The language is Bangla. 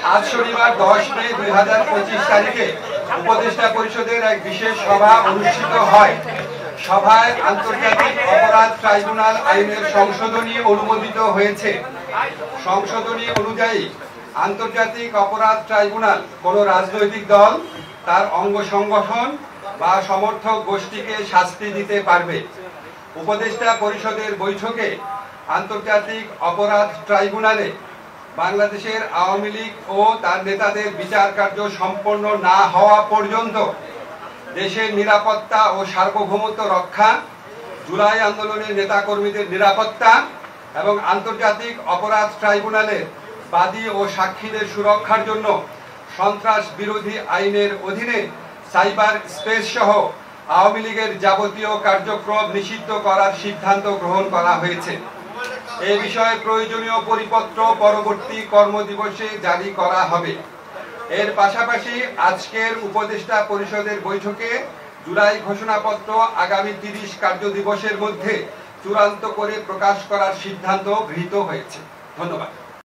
আজ শনিবার 10 মে 2025 তারিখে উপদেষ্টা পরিষদের এক বিশেষ সভা অনুষ্ঠিত হয়। সভায় আন্তর্জাতিক অপরাধ ট্রাইব্যুনাল আইনের সংশোধনী অনুমোদিত হয়েছে। সংশোধনী অনুযায়ী আন্তর্জাতিক অপরাধ ট্রাইব্যুনাল কোন রাজনৈতিক দল, তার অঙ্গ সংগঠন বা সমর্থক গোষ্ঠীকে শাস্তি দিতে পারবে। উপদেষ্টা পরিষদের বৈঠকে আন্তর্জাতিক অপরাধ ট্রাইব্যুনালে বাংলাদেশের আওয়ামী লীগ ও তার নেতাদের বিচার কার্য সম্পন্ন না হওয়া পর্যন্ত দেশের নিরাপত্তা ও সার্বভৌমত্ব রক্ষা, জুলাই আন্দোলনের নেতাকর্মীদের নিরাপত্তা এবং আন্তর্জাতিক অপরাধ ট্রাইব্যুনালের বাদী ও সাক্ষীদের সুরক্ষার জন্য সন্ত্রাস বিরোধী আইনের অধীনে সাইবার স্পেস সহ আওয়ামী লীগের যাবতীয় কার্যক্রম নিষিদ্ধ করার সিদ্ধান্ত গ্রহণ করা হয়েছে। এ বিষয়ে প্রয়োজনীয় পরিপত্র পরবর্তী কর্মদিবসে জারি করা হবে। এর পাশাপাশি আজকের উপদেষ্টা পরিষদের বৈঠকে জুলাই ঘোষণাপত্র আগামী 30 কার্যদিবসের মধ্যে চূড়ান্ত করে প্রকাশ করার সিদ্ধান্ত গৃহীত হয়েছে। ধন্যবাদ।